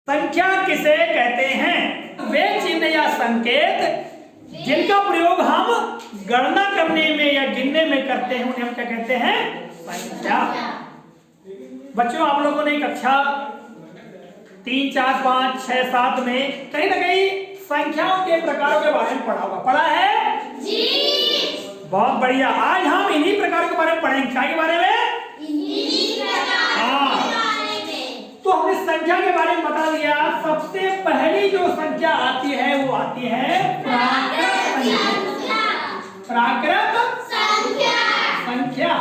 संख्या किसे कहते हैं? वे चिन्ह या संकेत जिनका प्रयोग हम गणना करने में या गिनने में करते हैं उन्हें हम क्या कहते हैं? संख्या। बच्चों, आप लोगों ने कक्षा 3, 4, 5, 6, 7 में कहीं ना कहीं संख्याओं के प्रकारों के बारे में पढ़ा होगा। पढ़ा है जी? बहुत बढ़िया। आज हम इन्हीं प्रकारों के बारे में पढ़ेंगे। क्या के बारे में? तो हमने संख्या के बारे में बता दिया। सबसे पहली जो संख्या आती है वो आती है प्राकृत संख्या। प्राकृत संख्या।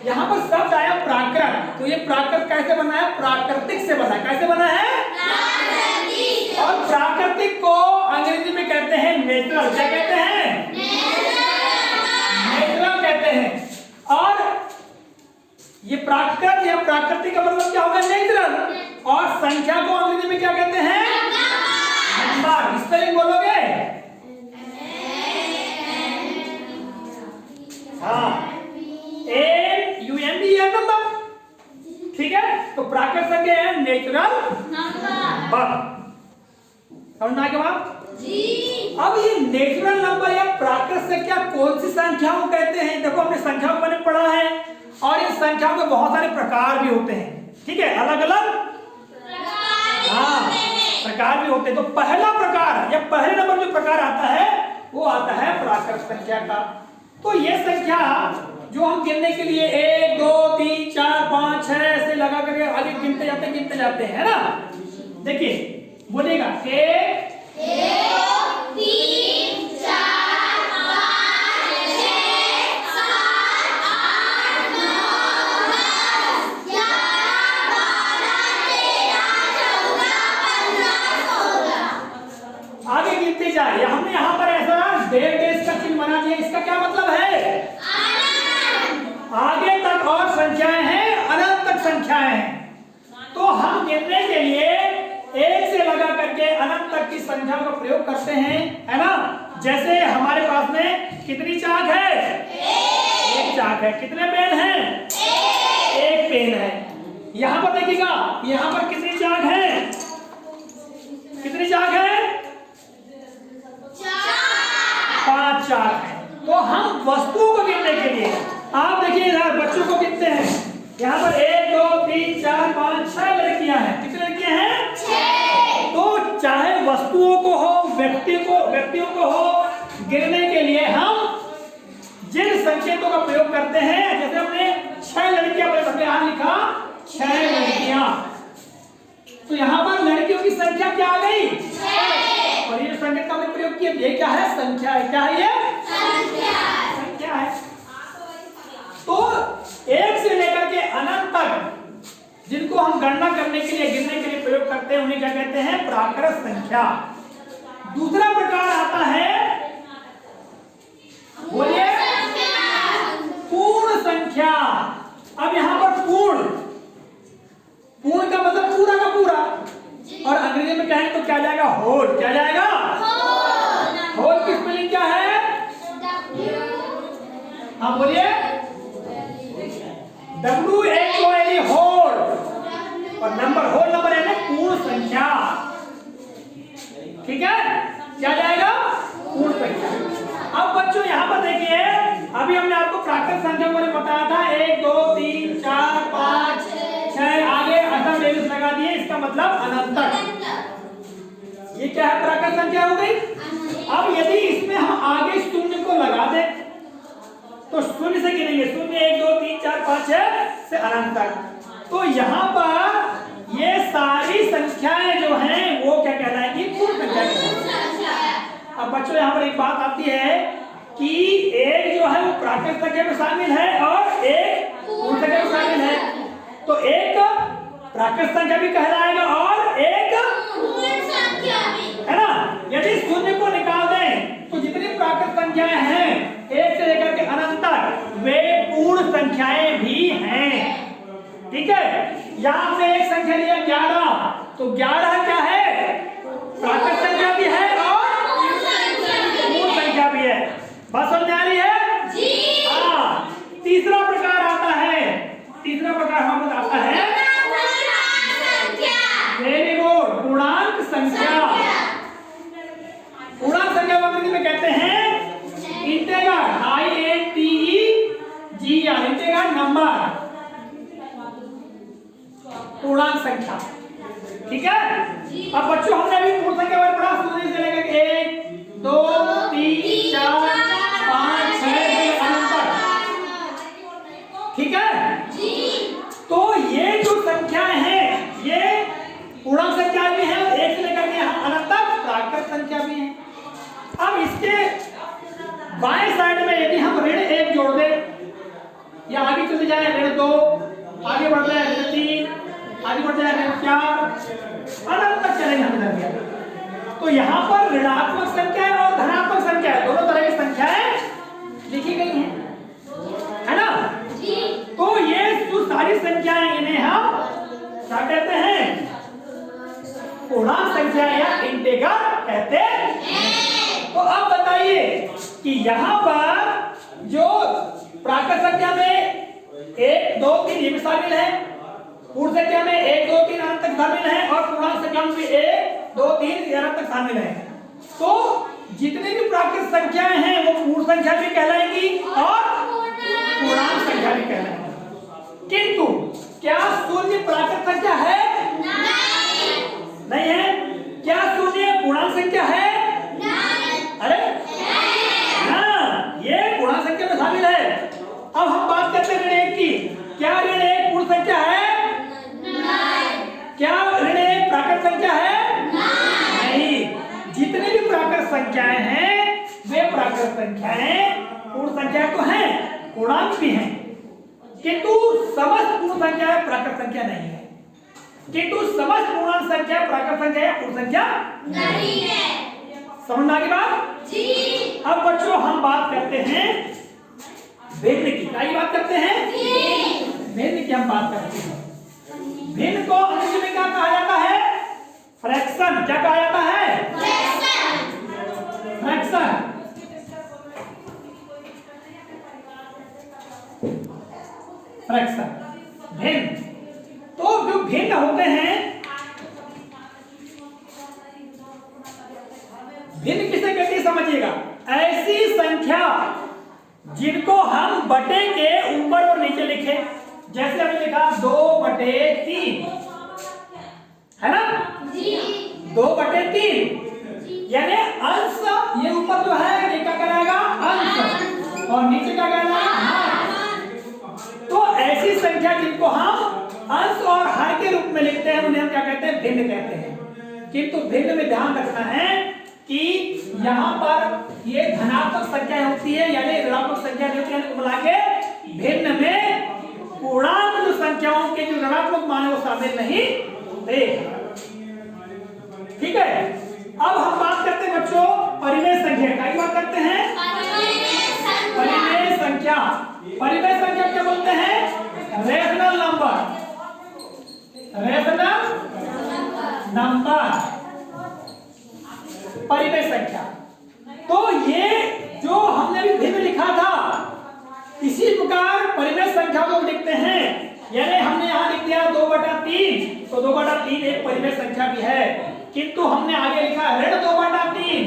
यहाँ पर शब्द आया प्राकृत, तो ये प्राकृत कैसे बना है? प्राकृतिक से बना। कैसे बना है? और प्राकृतिक को अंग्रेजी में कहते हैं नेचुरल। क्या कहते हैं? नेचुरल कहते हैं। और ये प्राकृत या प्राकृतिक का मतलब क्या होगा? नेचुरल। और संख्या को अंग्रेजी में क्या कहते हैं? नंबर। स्पेलिंग बोलोगे? हाँ, AUND नंबर। ठीक है, तो प्राकृत संख्या है नेचुरल नंबर। समझना के बाद जी। अब ये नेचुरल नंबर या प्राकृत संख्या कौन सी संख्याओं कहते हैं? देखो, हमने संख्याओं को पढ़ा है और इन संख्याओं के बहुत सारे प्रकार भी होते हैं। ठीक है, अलग अलग प्रकार भी होते हैं। तो पहला प्रकार या पहले नंबर जो प्रकार आता है वो आता है प्राकृत संख्या का। तो ये संख्या जो हम गिनने के लिए 1, 2, 3, 4, 5, 6 ऐसे लगा करके आगे गिनते जाते हैं ना। देखिए, बोलेगा 1, 2, 3, 4, 5, 6, 7, 8, 9, 10, 11, 12, 13, 14, 15, 16। आगे गिनते जाए। हमने यहाँ पर ऐसा डेढ़ का चिन्ह बना दिया। इसका क्या मतलब है? आगे तक और संख्याएं हैं, अनंत तक संख्याएं हैं। तो हम गिनने के लिए 1 से लगा करके अनंत तक की संख्या का प्रयोग करते हैं, है ना। जैसे हमारे पास में कितनी चाक है? एक चाक है। कितने पेन हैं? एक पेन है। यहां पर देखिएगा, यहां पर कितनी चाक है? कितनी चाक है? 5 चाक है। तो हम वस्तुओं को गिनने के लिए आप देखिए इधर बच्चों को गिनते हैं। यहाँ पर 1, 2, 3, 4, 5, 6 लड़कियां हैं। कितनी लड़कियां हैं? 6। तो चाहे वस्तुओं को हो, व्यक्तियों को हो, गिनने के लिए हम जिन संकेतों का प्रयोग करते हैं, जैसे हमने 6 लड़कियां अपने यहाँ लिखा, 6 लड़कियां। तो यहाँ पर लड़कियों की संख्या क्या आ गई? 6। और ये संकेत का हमने प्रयोग किया, ये क्या है? संख्या है। क्या है ये? संख्या है। तो 1 से लेकर के अनंत तक जिनको हम गणना करने के लिए, गिनने के लिए प्रयोग करते हैं उन्हें क्या कहते हैं? प्राकृत संख्या। दूसरा प्रकार आता है, बोलिए, पूर्ण संख्या। अब यहां पर पूर्ण का मतलब पूरा का पूरा, और अंग्रेजी में कहें तो क्या जाएगा? होल। क्या जाएगा? होल की स्पेलिंग क्या है? हाँ, बोलिए। WHOLE, whole. और नंबर, होल नंबर है ना पूर्ण संख्या। ठीक है, क्या जाएगा? पूर्ण संख्या। अब बच्चों यहाँ पर देखिए, अभी हमने आपको प्राकृत संख्या को बताया था 1, 2, 3, 4, 5, 6, आगे अदर डेविस लगा दिए। इसका मतलब अनंत तक। ये क्या है? प्राकृत संख्या हो गई। अब यदि इसमें हम आगे शून्य को लगा दें तो शून्य से गिनेंगे। 0, 1, 2, 3, 4, 5, 6 से अनंत तक। तो यहाँ पर ये सारी संख्याएं जो हैं वो क्या कहलाएंगी? पूर्ण संख्या। अब बच्चों यहाँ पर एक बात आती है कि एक जो है वो प्राकृत संख्या में शामिल है और एक पूर्ण संख्या में शामिल है। तो एक प्राकृत संख्या भी कहलाएगा और एक पूर्ण संख्या भी, है ना। यदि शून्य को निकाल दें तो जितनी प्राकृत संख्याएं हैं 1 से लेकर के अनंत तक, वे पूर्ण संख्याएं भी हैं। ठीक है, यहां हमने एक संख्या लिया 11, तो 11 क्या है? प्राकृत संख्या भी है और पूर्ण संख्या भी है। बात समझ आ रही है जी? हाँ। तीसरा प्रकार आता है, तीसरा प्रकार हम आता है पूर्णांक संख्या। ठीक है, अब बच्चों हमने अभी पूर्ण संख्या बारे पढ़ा, शून्य से लेकर 1 2 3 4 5 6 अनंत तक। ठीक है जी। तो ये जो संख्याएं हैं ये पूर्णांक संख्या भी है और 1 से लेकर के अनंत तक प्राकृत संख्या भी है। अब इसके बाएं साइड में यदि हम ऋण 1 जोड़ दें या आगे चले जाए ऋण 2, आगे बढ़ जाए ऋण 3, आगे बढ़ जाए ऋण 4, अनंत तक चलेंगे हम इधर। तो यहाँ पर ऋणात्मक संख्या और धनात्मक संख्या दोनों तरह की संख्याएं लिखी गई हैं, है ना जी। तो ये जो सारी संख्याएं इन्हें हम क्या कहते हैं? पूर्णांक संख्या या इंटीगर कहते हैं। तो अब बताइए कि यहाँ पर जो प्राकृत संख्या में 1 2 3 ये भी शामिल है, पूर्ण संख्या में 1 2 3 अनंत तक शामिल है और पूर्णांक संख्या में 1 2 3 अनंत तक शामिल है। तो जितनी भी प्राकृत संख्याएं हैं वो पूर्ण संख्या भी कहलाएंगी और पूर्णांक संख्या भी कहलाएंगी। किंतु क्या शून्य प्राकृत संख्या है? नहीं है। क्या शून्य पूर्णांक संख्या है? अरे हाँ, ये पूर्णांक संख्या में शामिल है। अब हम बात करते हैं ऋण 1 की। क्या ऋण 1 पूर्ण संख्या है? क्या ऋण 1 प्राकृत संख्या है? नहीं। जितनी भी प्राकृत संख्याएं हैं वे प्राकृत संख्याएं पूर्ण संख्या तो हैं, पूर्णांक भी हैं, किंतु समस्त पूर्ण संख्या प्राकृत संख्या नहीं है। किंतु समस्त पूर्णांक संख्या प्राकृत संख्या या पूर्ण संख्या नहीं है। समझ में आ गई बात जी। अब बच्चों हम बात करते हैं भिन्न की। क्या बात करते हैं? भिन्न की हम बात करते हैं। भिन्न को अंग्रेजी में क्या कहा जाता है? फ्रैक्शन। क्या कहा जाता है? फ्रैक्शन। फ्रैक्शन भिन्न। तो जो भिन्न होते हैं, भिन्न किसे कहते हैं समझिएगा? ऐसी संख्या जिनको हम बटे के ऊपर और नीचे लिखे, जैसे हमने लिखा 2/3, है ना जी। 2/3 यानी अंश, ये ऊपर जो है ये क्या कहलाएगा? अंश, और नीचे क्या कहलाएगा? तो ऐसी संख्या जिनको हम अंश और हर के रूप में लिखते हैं उन्हें हम क्या कहते हैं? भिन्न कहते हैं। किंतु भिन्न में ध्यान रखना है कि यहाँ पर ये धनात्मक संख्या होती है, यानी ऋणात्मक संख्या जो होती है मिला के भिन्न में पूर्णांक जो संख्याओं के जो ऋणात्मक मान है वो शामिल नहीं होते। ठीक है, अब हम बात करते हैं बच्चों परिमेय संख्या। क्या बात करते हैं? परिमेय संख्या। परिमेय संख्या क्या बोलते हैं? Rational number. रेशनल नंबर परिमेय संख्या। तो ये जो हमने भी भिन्न लिखा था इसी प्रकार परिमेय संख्या को लिखते हैं। यानी हमने यहाँ लिख दिया 2/3, तो 2/3 एक परिमेय संख्या भी है, किंतु हमने आगे लिखा ऋण 2/3,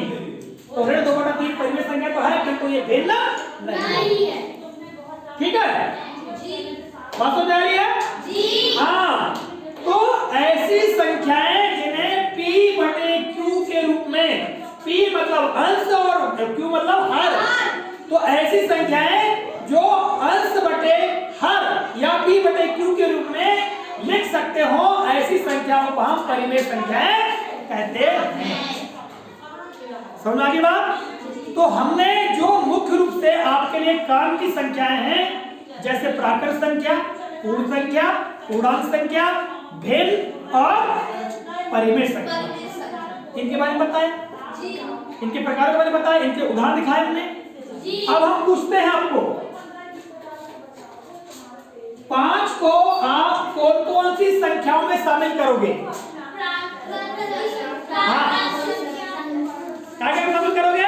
तो ऋण 2/3 परिमेय संख्या तो है किंतु ये भिन्न नहीं है। ठीक है, बात समझ आ रही है जी? हाँ। तो ऐसी संख्याएं जिन्हें P/Q के रूप में, P मतलब अंश और Q मतलब हर, तो ऐसी संख्याएं जो अंश बटे हर या P/Q के रूप में लिख सकते हो, ऐसी संख्याओं को हम परिमेय संख्याएं कहते हैं। समझ आ गई बात? तो हमने जो मुख्य रूप से आपके लिए काम की संख्याएं हैं, जैसे प्राकृत संख्या, पूर्ण संख्या, पूर्णांक संख्या, भिन्न और परिमेय संख्या, इनके बारे में बताएं, इनके प्रकार के बारे में बताएं, इनके उदाहरण दिखाए हमने। अब हम पूछते हैं आपको 5 को आप कौन कौन सी संख्याओं में शामिल करोगे? हाँ, क्या क्या शामिल करोगे?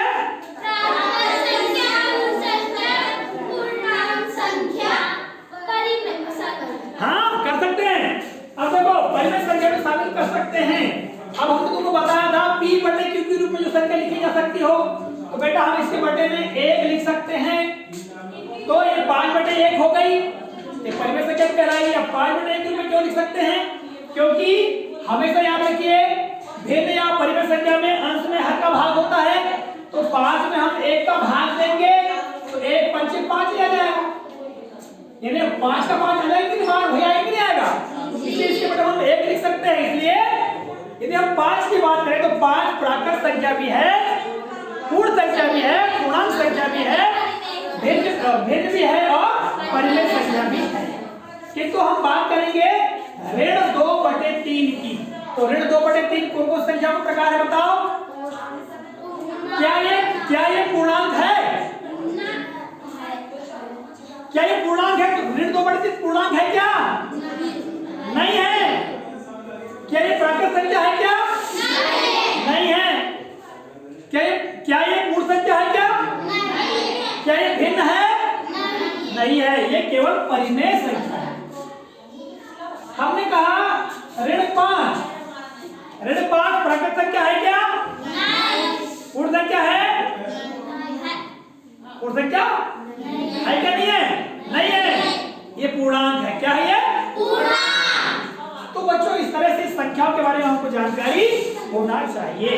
हाँ, कर सकते हैं। अब देखो परिमेय संख्या में शामिल कर सकते हैं। अब हम तुमको बताया था P/Q के रूप में जो संख्या लिखी जा सकती हो, तो बेटा हम इसके बटे में 1 लिख सकते हैं, तो ये 5/1 हो गई, ये परिमेय संख्या कहलाएगी। अब 5/1 के रूप में क्यों लिख सकते हैं? क्योंकि हमेशा याद रखिए भिन्न या परिमेय संख्या में अंश में हर का भाग होता है, तो 5 में हम 1 का भाग देंगे तो 1 पंचे 5 ही आ जाएगा, यानी 5 का 5 आ जाएगा कि भाग हो जाएगा कि नहीं आएगा, इसलिए इसके बटे हम 1 लिख सकते हैं। इसलिए यदि हम 5 की बात करें तो 5 प्राकृत संख्या भी है, पूर्ण संख्या भी है, पूर्णांक संख्या भी है, भिन्न भी है और परिमेय संख्या भी है। किंतु हम बात करेंगे ऋण 2/3 की, तो ऋण 2/3 कौन कौन संख्या का प्रकार है बताओ? क्या ये पूर्णांक है? क्या ये पूर्णांक है? ऋण 2/3 पूर्णांक है क्या? नहीं है। क्या ये प्राकृत संख्या है क्या? नहीं है। क्या ये पूर्ण संख्या है क्या? क्या ये भिन्न है? नहीं है, ये केवल परिमेय संख्या है। हमने कहा ऋण 5 प्राकृत संख्या है क्या? पूर्ण संख्या है? पूर्ण संख्या है क्या? नहीं है, नहीं है, ये पूर्णांक है। क्या है ये? पूर्णांक। तो बच्चों इस तरह से संख्याओं के बारे में हमको जानकारी होना चाहिए।